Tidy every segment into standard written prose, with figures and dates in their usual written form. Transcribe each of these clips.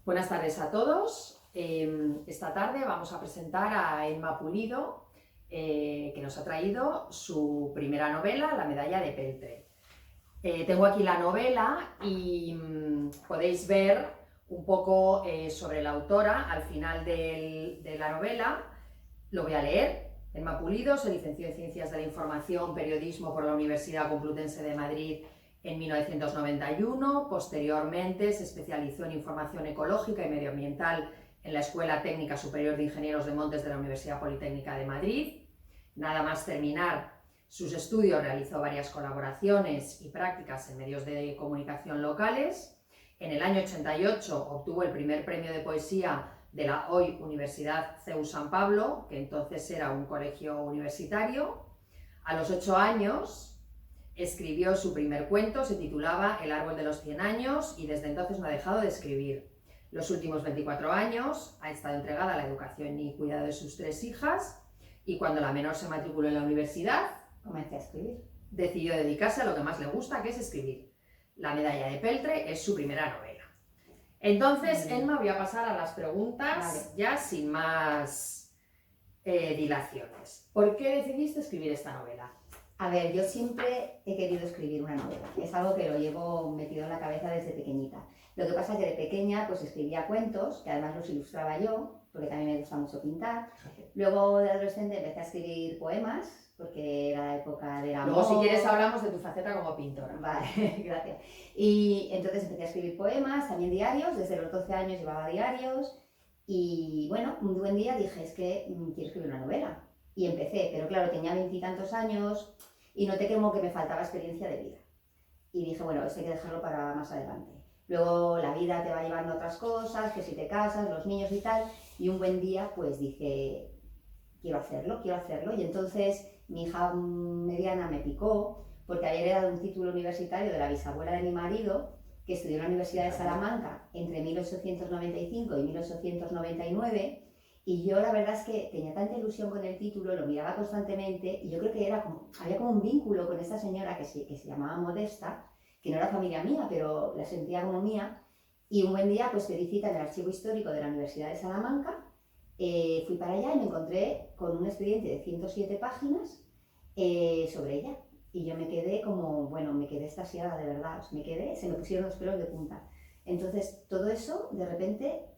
Buenas tardes a todos. Esta tarde vamos a presentar a Emma Pulido, que nos ha traído su primera novela, La medalla de Peltre. Tengo aquí la novela y podéis ver un poco sobre la autora al final de la novela. Lo voy a leer. Emma Pulido se licenció en Ciencias de la Información, Periodismo por la Universidad Complutense de Madrid en 1991, posteriormente se especializó en Información Ecológica y Medioambiental en la Escuela Técnica Superior de Ingenieros de Montes de la Universidad Politécnica de Madrid. Nada más terminar sus estudios realizó varias colaboraciones y prácticas en medios de comunicación locales. En el año 88 obtuvo el primer premio de poesía de la hoy Universidad CEU San Pablo, que entonces era un colegio universitario. A los 8 años escribió su primer cuento, se titulaba El árbol de los 100 años y desde entonces no ha dejado de escribir. Los últimos 24 años ha estado entregada a la educación y cuidado de sus 3 hijas y cuando la menor se matriculó en la universidad, Comencé a escribir. Decidió dedicarse a lo que más le gusta, que es escribir. La medalla de Peltre es su primera novela. Entonces, Emma, voy a pasar a las preguntas ya sin más dilaciones. ¿Por qué decidiste escribir esta novela? A ver, yo siempre he querido escribir una novela. Es algo que lo llevo metido en la cabeza desde pequeñita. Lo que pasa es que de pequeña pues escribía cuentos, que además los ilustraba yo, porque también me gusta mucho pintar. Luego de adolescente empecé a escribir poemas, porque era la época del amor. Luego, si quieres, hablamos de tu faceta como pintora. Vale, gracias. Y entonces empecé a escribir poemas, también diarios. Desde los 12 años llevaba diarios. Y bueno, un buen día dije, es que quiero escribir una novela. Y empecé, pero claro, tenía 20 y tantos años y noté como que me faltaba experiencia de vida. Y dije, bueno, esto hay que dejarlo para más adelante. Luego la vida te va llevando a otras cosas, que si te casas, los niños y tal. Y un buen día pues dije, quiero hacerlo. Y entonces mi hija mediana me picó porque había heredado un título universitario de la bisabuela de mi marido, que estudió en la Universidad de Salamanca entre 1895 y 1899. Y yo la verdad es que tenía tanta ilusión con el título, lo miraba constantemente y yo creo que había como un vínculo con esta señora que se llamaba Modesta, que no era familia mía, pero la sentía como mía. Y un buen día pues pedí cita en el archivo histórico de la Universidad de Salamanca, fui para allá y me encontré con un expediente de 107 páginas sobre ella. Y yo me quedé como, bueno, me quedé extasiada de verdad, se me pusieron los pelos de punta. Entonces todo eso de repente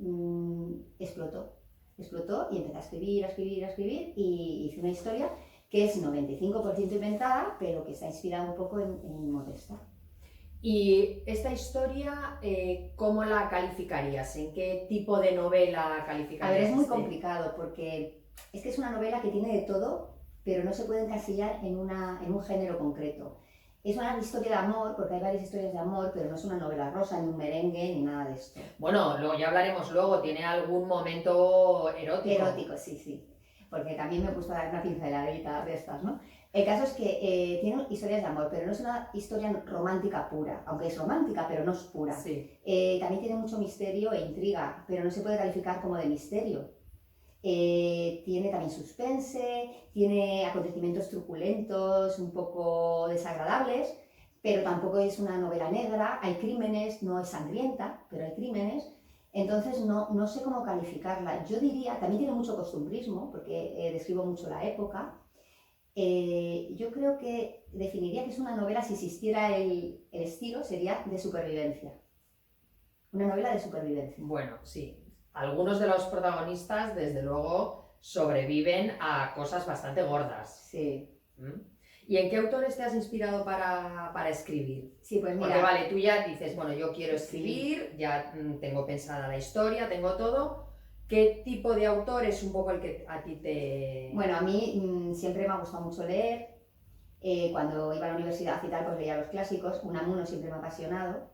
explotó y empecé a escribir y hice una historia que es 95% inventada, pero que está inspirada un poco en Modesta. Y esta historia, ¿cómo la calificarías? ¿En qué tipo de novela calificarías? A ver, es muy complicado porque es que es una novela que tiene de todo, pero no se puede encasillar en un género concreto. Es una historia de amor, porque hay varias historias de amor, pero no es una novela rosa, ni un merengue, ni nada de esto. Bueno, ya hablaremos luego, ¿tiene algún momento erótico? Erótico, sí, porque también me gusta dar una pinceladita de estas, ¿no? El caso es que tiene historias de amor, pero no es una historia romántica pura, aunque es romántica, pero no es pura. Sí. También tiene mucho misterio e intriga, pero no se puede calificar como de misterio. Tiene también suspense, tiene acontecimientos truculentos, un poco desagradables, pero tampoco es una novela negra, hay crímenes, no es sangrienta, pero hay crímenes, entonces no sé cómo calificarla. Yo diría, también tiene mucho costumbrismo, porque describo mucho la época. Yo creo que definiría que es una novela, si existiera el estilo, sería de supervivencia. Una novela de supervivencia. Bueno, sí. Algunos de los protagonistas, desde luego, sobreviven a cosas bastante gordas. Sí. ¿Y en qué autores te has inspirado para escribir? Sí, pues mira. Porque vale, tú ya dices, bueno, yo quiero escribir, ya tengo pensada la historia, tengo todo. ¿Qué tipo de autor es un poco el que a ti te...? Bueno, a mí siempre me ha gustado mucho leer. Cuando iba a la universidad y tal, pues leía los clásicos. Unamuno siempre me ha apasionado.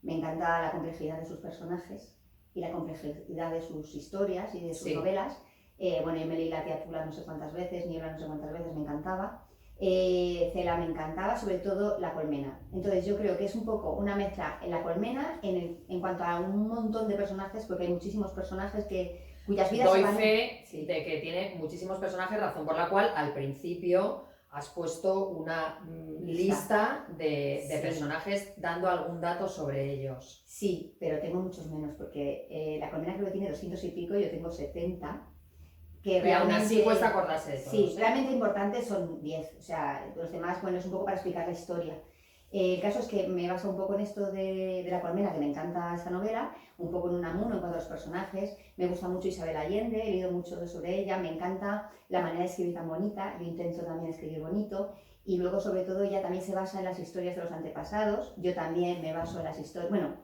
Me encanta la complejidad de sus personajes y la complejidad de sus historias y de sus novelas. Bueno, yo me leí La tía Tula no sé cuántas veces, Niebla no sé cuántas veces, me encantaba. Cela me encantaba, sobre todo La colmena. Entonces yo creo que es un poco una mezcla en La colmena en cuanto a un montón de personajes, porque hay muchísimos personajes cuyas vidas Doy fe de que tiene muchísimos personajes, razón por la cual al principio has puesto una lista de Sí. personajes dando algún dato sobre ellos. Sí, pero tengo muchos menos, porque la colmena creo que tiene 200 y pico, y yo tengo 70. Que Y aún así realmente, cuesta acordarse de todos. sí, realmente importantes son 10, o sea, los demás, bueno, es un poco para explicar la historia. El caso es que me baso un poco en esto de la colmena, que me encanta esta novela, un poco en Unamuno en cuanto a los personajes. Me gusta mucho Isabel Allende, he leído mucho sobre ella, me encanta la manera de escribir tan bonita, yo intento también escribir bonito. Y luego, sobre todo, ella también se basa en las historias de los antepasados. Yo también me baso en las historias, bueno,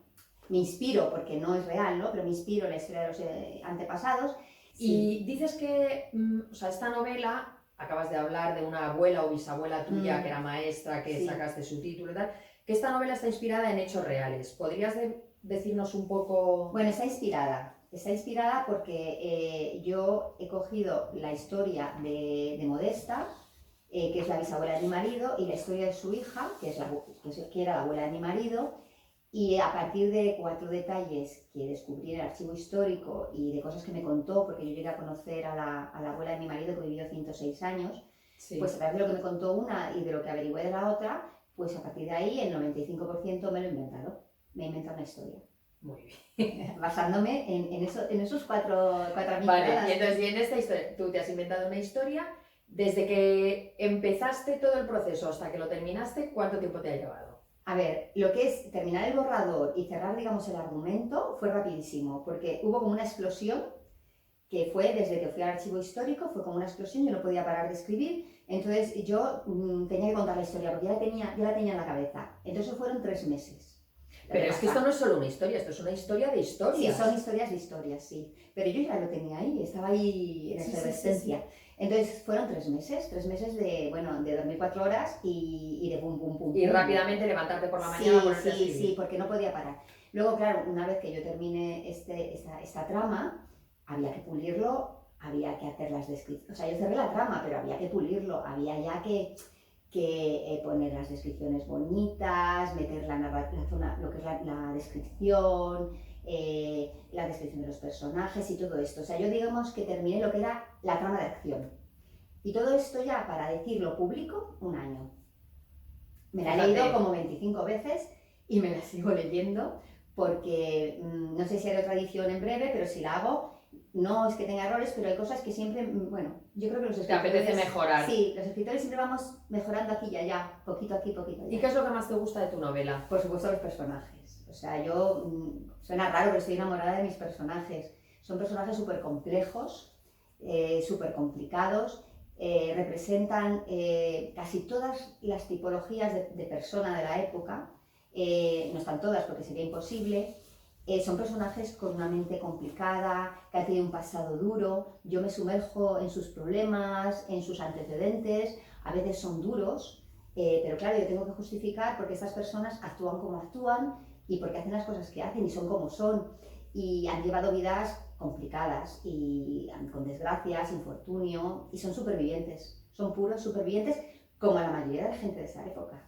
me inspiro, porque no es real, ¿no? Pero me inspiro en la historia de los antepasados. Y dices que, o sea, esta novela, acabas de hablar de una abuela o bisabuela tuya que era maestra, que Sí. sacaste su título y tal, que esta novela está inspirada en hechos reales. ¿Podrías decirnos un poco? Bueno, está inspirada porque yo he cogido la historia de Modesta, que es la bisabuela de mi marido, y la historia de su hija, que era la abuela de mi marido, y a partir de 4 detalles que descubrí en el archivo histórico y de cosas que me contó, porque yo llegué a conocer a la abuela de mi marido, que vivió 106 años, Sí. pues a través de lo que me contó una y de lo que averigüé de la otra, pues a partir de ahí el 95% me lo he inventado. Me he inventado una historia. Muy bien. Basándome en esos cuatro Vale, y entonces, y en esta historia, tú te has inventado una historia, desde que empezaste todo el proceso hasta que lo terminaste, ¿cuánto tiempo te ha llevado? A ver, lo que es terminar el borrador y cerrar, digamos, el argumento fue rapidísimo, porque hubo como una explosión, que fue desde que fui al archivo histórico, fue como una explosión, yo no podía parar de escribir, entonces yo tenía que contar la historia, porque ya la tenía en la cabeza. Entonces fueron 3 meses. Pero es que esto no es solo una historia, esto es una historia de historias. Sí, son historias de historias, sí. Pero yo ya lo tenía ahí, estaba ahí en efervescencia. Entonces fueron 3 meses de, bueno, de dormir 4 horas y de pum, pum, pum. Y pum. rápidamente levantarte por la mañana a ponerte a escribir. Sí, porque no podía parar. Luego, claro, una vez que yo terminé esta trama, había que pulirlo, había que hacer las descripciones. O sea, yo cerré la trama, pero había que pulirlo, había ya que poner las descripciones bonitas, meter la zona, lo que es la descripción, la descripción de los personajes y todo esto. O sea, yo digamos que terminé lo que era la trama de acción. Y todo esto ya, para decirlo público, 1 año. Me la he leído como 25 veces y me la sigo leyendo porque no sé si haré otra edición en breve, pero si la hago, no es que tenga errores, pero hay cosas que siempre, bueno, yo creo que los escritores... Te apetece mejorar. Sí, los escritores siempre vamos mejorando aquí y allá, poquito aquí, poquito allá. ¿Y qué es lo que más te gusta de tu novela? Por supuesto los personajes. O sea, yo, suena raro, pero estoy enamorada de mis personajes. Son personajes súper complejos, súper complicados, representan casi todas las tipologías de persona de la época, no están todas porque sería imposible. Son personajes con una mente complicada, que han tenido un pasado duro. Yo me sumerjo en sus problemas, en sus antecedentes, a veces son duros, pero claro, yo tengo que justificar porque estas personas actúan como actúan y porque hacen las cosas que hacen y son como son. Y han llevado vidas complicadas y con desgracias, infortunio, y son supervivientes. Son puros supervivientes, como la mayoría de la gente de esa época.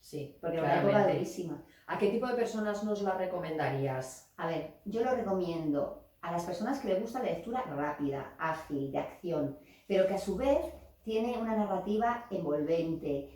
Sí, porque era una época durísima. ¿A qué tipo de personas nos la recomendarías? A ver, yo lo recomiendo a las personas que les gusta la lectura rápida, ágil, de acción, pero que a su vez tiene una narrativa envolvente,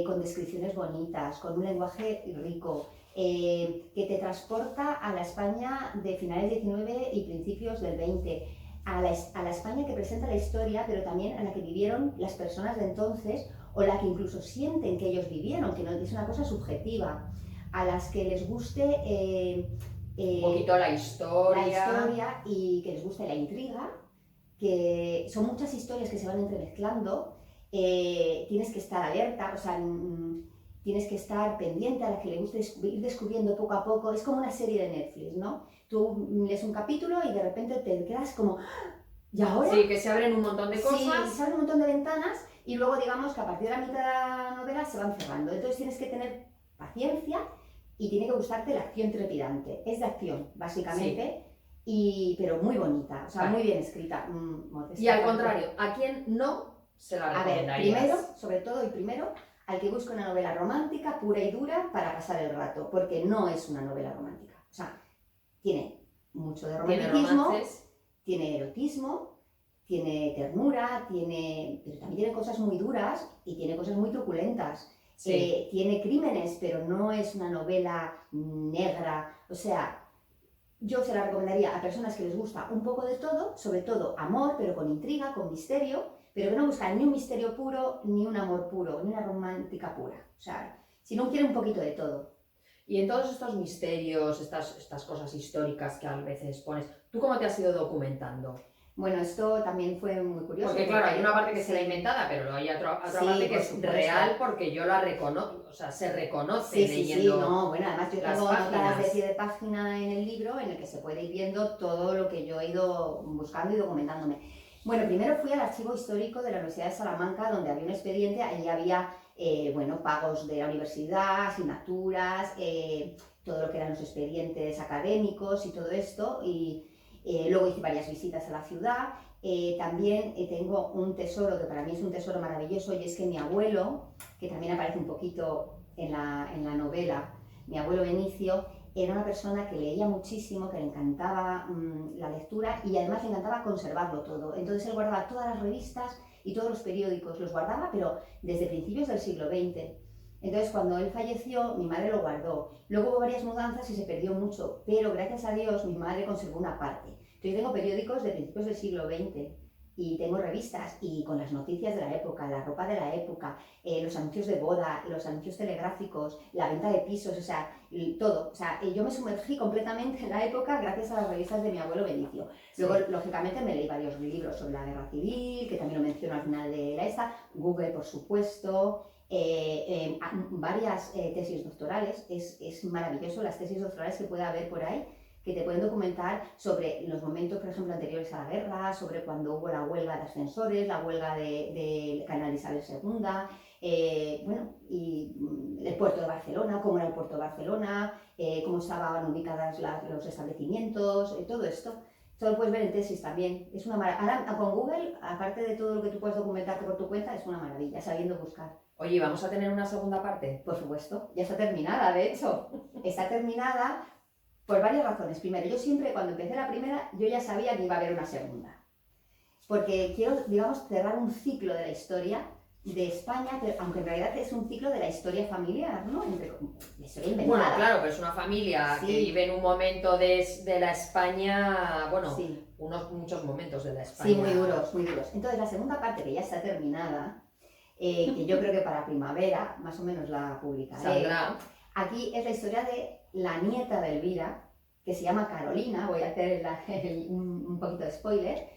con descripciones bonitas, con un lenguaje rico, que te transporta a la España de finales del 19 y principios del 20, a la España que presenta la historia, pero también a la que vivieron las personas de entonces, o la que incluso sienten que ellos vivieron, que no es una cosa subjetiva, a las que les guste un poquito la historia y que les guste la intriga, que son muchas historias que se van entremezclando, tienes que estar alerta, o sea, tienes que estar pendiente, a la que le guste ir descubriendo poco a poco. Es como una serie de Netflix, ¿no? Tú lees un capítulo y de repente te quedas como, ¿y ahora? Sí, que se abren un montón de cosas. Sí, se abren un montón de ventanas y luego digamos que a partir de la mitad de la novela se van cerrando. Entonces tienes que tener paciencia y tiene que gustarte la acción trepidante. Es de acción, básicamente, pero muy bonita, o sea, muy bien escrita. Y al contrario, ¿a quién no se la recomendarías? A ver, primero, sobre todo al que busque una novela romántica, pura y dura, para pasar el rato, porque no es una novela romántica. O sea, tiene mucho de romanticismo, tiene erotismo, tiene ternura, pero también tiene cosas muy duras y tiene cosas muy truculentas. Sí. Tiene crímenes, pero no es una novela negra. O sea, yo se la recomendaría a personas que les gusta un poco de todo, sobre todo amor, pero con intriga, con misterio, pero que no buscan ni un misterio puro, ni un amor puro, ni una romántica pura. O sea, si no quieren un poquito de todo. Y en todos estos misterios, estas cosas históricas que a veces pones, ¿tú cómo te has ido documentando? Bueno, esto también fue muy curioso. Porque claro, hay una parte que será inventada, pero luego hay otra Sí, parte que por es supuesto. real porque yo la reconozco, o sea, se reconoce Sí, leyendo. sí, no, bueno, además yo las tengo notas páginas. de pie de página en el libro en el que se puede ir viendo todo lo que yo he ido buscando y documentándome. Bueno, primero fui al archivo histórico de la Universidad de Salamanca, donde había un expediente, allí había, bueno, pagos de la universidad, asignaturas, todo lo que eran los expedientes académicos y todo esto, y luego hice varias visitas a la ciudad. También tengo un tesoro que para mí es un tesoro maravilloso, y es que mi abuelo, que también aparece un poquito en la novela, mi abuelo Benicio, era una persona que leía muchísimo, que le encantaba la lectura y además le encantaba conservarlo todo. Entonces él guardaba todas las revistas y todos los periódicos, los guardaba, pero desde principios del siglo XX. Entonces cuando él falleció, mi madre lo guardó. Luego hubo varias mudanzas y se perdió mucho, pero gracias a Dios mi madre conservó una parte. Entonces yo tengo periódicos de principios del siglo XX. Y tengo revistas y con las noticias de la época, la ropa de la época, los anuncios de boda, los anuncios telegráficos, la venta de pisos, o sea, todo. O sea, yo me sumergí completamente en la época gracias a las revistas de mi abuelo Benicio. Luego, Sí. lógicamente, me leí varios libros sobre la guerra civil, que también lo menciono al final de la esta, Google, por supuesto, varias tesis doctorales. Es maravilloso las tesis doctorales que puede haber por ahí, que te pueden documentar sobre los momentos, por ejemplo, anteriores a la guerra, sobre cuando hubo la huelga de ascensores, la huelga de Canal Isabel II, bueno, y el puerto de Barcelona, cómo era el puerto de Barcelona, cómo estaban ubicados los establecimientos, todo esto. Todo lo puedes ver en tesis también. Es una maravilla. Ahora, con Google, aparte de todo lo que tú puedes documentarte por tu cuenta, es una maravilla, sabiendo buscar. Oye, ¿vamos a tener una segunda parte? Por supuesto, ya está terminada, de hecho. Está terminada por varias razones. Primero, yo siempre, cuando empecé la primera, yo ya sabía que iba a haber una segunda. Porque quiero, digamos, cerrar un ciclo de la historia de España, pero, aunque en realidad es un ciclo de la historia familiar, ¿no? La historia inventada. Bueno, claro, pero es una familia Sí. que vive en un momento de la España, bueno, Sí. muchos momentos de la España. Sí, muy duros, muy duros. Entonces, la segunda parte, que ya está terminada, que yo creo que para primavera, más o menos la publicaré. Saldrá. Aquí es la historia de la nieta de Elvira, que se llama Carolina, voy a hacer un poquito de spoiler,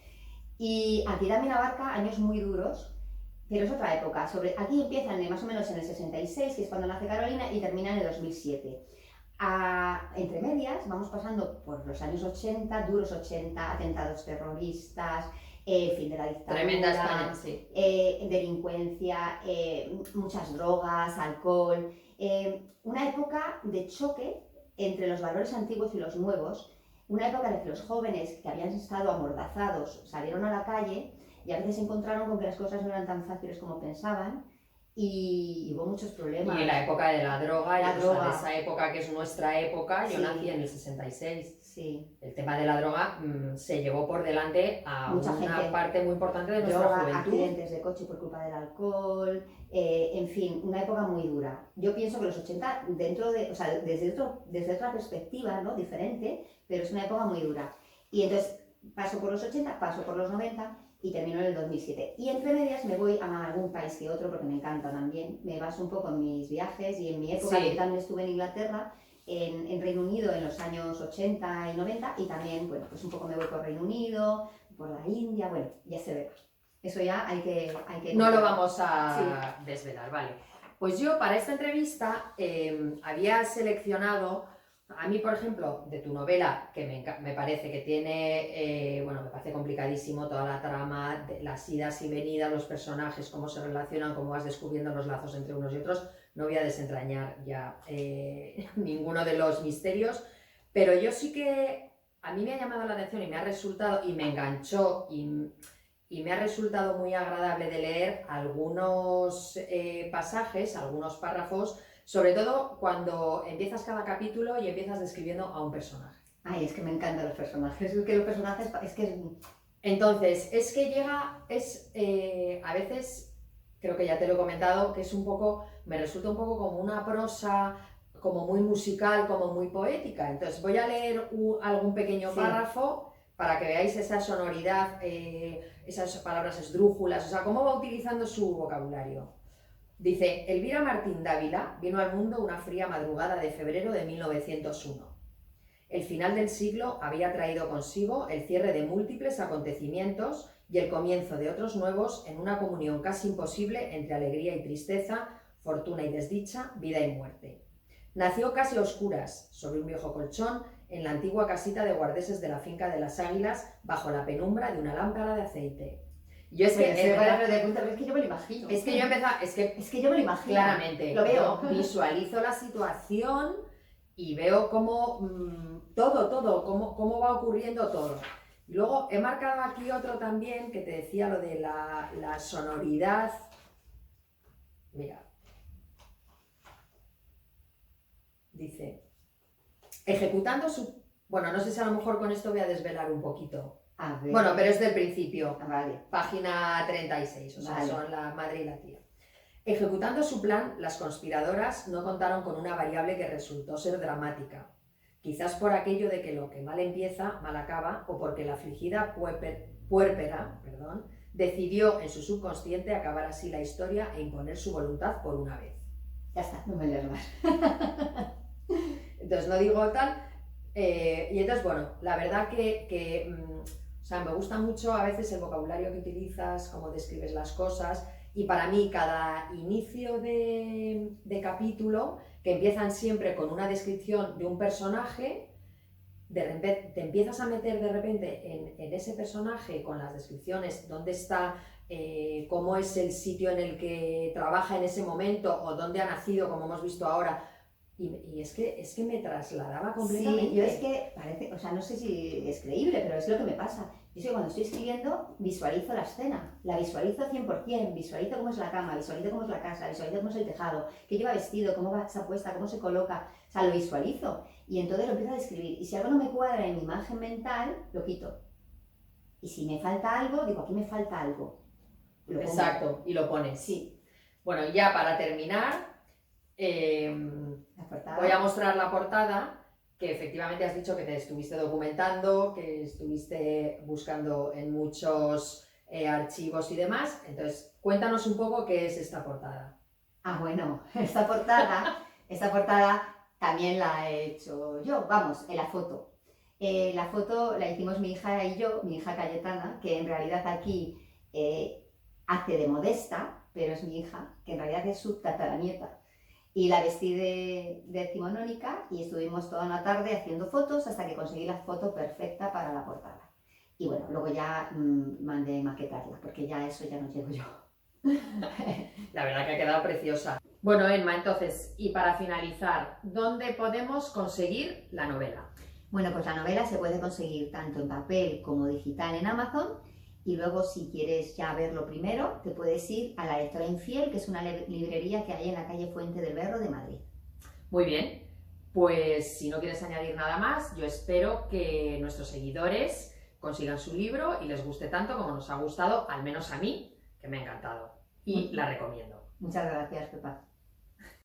y aquí también abarca años muy duros, pero es otra época. Aquí empiezan más o menos en el 66, que es cuando nace Carolina, y termina en el 2007. Entre medias vamos pasando por los años 80, duros 80, atentados terroristas, fin de la dictadura, Tremenda España, sí. delincuencia, muchas drogas, alcohol, una época de choque entre los valores antiguos y los nuevos, una época en la que los jóvenes que habían estado amordazados salieron a la calle y a veces se encontraron con que las cosas no eran tan fáciles como pensaban, y hubo muchos problemas. Y en la época de la droga, La droga. de esa época que es nuestra época, yo Sí. nací en el 66. Sí. El tema de la droga se llevó por delante a Mucha una gente. parte muy importante de nuestra Droga, juventud. accidentes de coche por culpa del alcohol, en fin, una época muy dura. Yo pienso que los 80, o sea, desde otra perspectiva, ¿no? Diferente, pero es una época muy dura. Y entonces paso por los 80, paso por los 90 y termino en el 2007. Y entre medias me voy a algún país que otro, porque me encanta también. Me baso un poco en mis viajes y en mi época. Sí. Yo también estuve en Inglaterra, en Reino Unido en los años 80 y 90, y también, bueno, pues un poco me voy por Reino Unido, por la India, bueno, ya se ve. Eso ya hay que No lo vamos a desvelar, vale. Pues yo para esta entrevista había seleccionado, a mí por ejemplo, de tu novela, que me parece que tiene, bueno, me parece complicadísimo toda la trama, de las idas y venidas, los personajes, cómo se relacionan, cómo vas descubriendo los lazos entre unos y otros. No voy a desentrañar ya ninguno de los misterios, pero yo sí que a mí me ha llamado la atención y me ha resultado, y me enganchó, y me ha resultado muy agradable de leer algunos pasajes, algunos párrafos, sobre todo cuando empiezas cada capítulo y empiezas describiendo a un personaje. Ay, es que me encantan los personajes. Es que los personajes, Entonces, es que llega, a veces, creo que ya te lo he comentado, que es un poco, me resulta un poco como una prosa, como muy musical, como muy poética. Entonces, voy a leer algún pequeño Sí. párrafo para que veáis esa sonoridad, esas palabras esdrújulas, o sea, cómo va utilizando su vocabulario. Dice, Elvira Martín Dávila vino al mundo una fría madrugada de febrero de 1901. El final del siglo había traído consigo el cierre de múltiples acontecimientos y el comienzo de otros nuevos en una comunión casi imposible entre alegría y tristeza, fortuna y desdicha, vida y muerte. Nació casi a oscuras, sobre un viejo colchón, en la antigua casita de guardeses de la finca de las Águilas, bajo la penumbra de una lámpara de aceite. Yo es que, Pues ese parágrafo de punta, pero es que yo me lo imagino. es que yo empezaba, Es que yo me lo imagino. claramente, Lo veo. yo visualizo la situación y veo cómo todo, cómo va ocurriendo todo. Y luego he marcado aquí otro también que te decía lo de la sonoridad. Mira. Dice, ejecutando su... Bueno, no sé si a lo mejor con esto voy a desvelar un poquito. A ver. Bueno, pero es del principio. Vale. Página 36, o sea, Vale. son la madre y la tía. Ejecutando su plan, las conspiradoras no contaron con una variable que resultó ser dramática. Quizás por aquello de que lo que mal empieza, mal acaba, o porque la afligida puérpera decidió en su subconsciente acabar así la historia e imponer su voluntad por una vez. Ya está, no me leas más. Entonces no digo tal, y entonces bueno, la verdad que o sea, me gusta mucho a veces el vocabulario que utilizas, cómo describes las cosas, y para mí cada inicio de capítulo, que empiezan siempre con una descripción de un personaje, de repente te empiezas a meter de repente en ese personaje con las descripciones, dónde está, cómo es el sitio en el que trabaja en ese momento o dónde ha nacido, como hemos visto ahora. Y es que me trasladaba completamente. Sí, yo es que parece, o sea, no sé si es creíble, pero es lo que me pasa. Yo es que cuando estoy escribiendo visualizo la escena, la visualizo 100%, visualizo cómo es la cama, visualizo cómo es la casa, visualizo cómo es el tejado, qué lleva vestido, cómo va esa puesta, cómo se coloca, o sea, lo visualizo y entonces lo empiezo a describir. Y si algo no me cuadra en mi imagen mental, lo quito. Y si me falta algo, digo, aquí me falta algo. Lo pongo. Exacto, y lo pones. Sí. Bueno, ya para terminar, La portada. voy a mostrar la portada, que efectivamente has dicho que te estuviste documentando, que estuviste buscando en muchos archivos y demás. Entonces, cuéntanos un poco qué es esta portada. Ah, bueno, esta portada también la he hecho yo, vamos, en la foto. La foto la hicimos mi hija y yo, mi hija Cayetana, que en realidad aquí hace de Modesta, pero es mi hija, que en realidad es su tataranieta. Y la vestí de decimonónica y estuvimos toda una tarde haciendo fotos hasta que conseguí la foto perfecta para la portada. Y bueno, luego ya mandé maquetarla, porque ya eso ya no llego yo. La verdad que ha quedado preciosa. Bueno, Emma, entonces, y para finalizar, ¿dónde podemos conseguir la novela? Bueno, pues la novela se puede conseguir tanto en papel como digital en Amazon. Y luego, si quieres ya verlo primero, te puedes ir a La Lectora Infiel, que es una librería que hay en la calle Fuente del Berro de Madrid. Muy bien, pues si no quieres añadir nada más, yo espero que nuestros seguidores consigan su libro y les guste tanto como nos ha gustado, al menos a mí, que me ha encantado. Y la recomiendo. Muchas gracias, Pepa.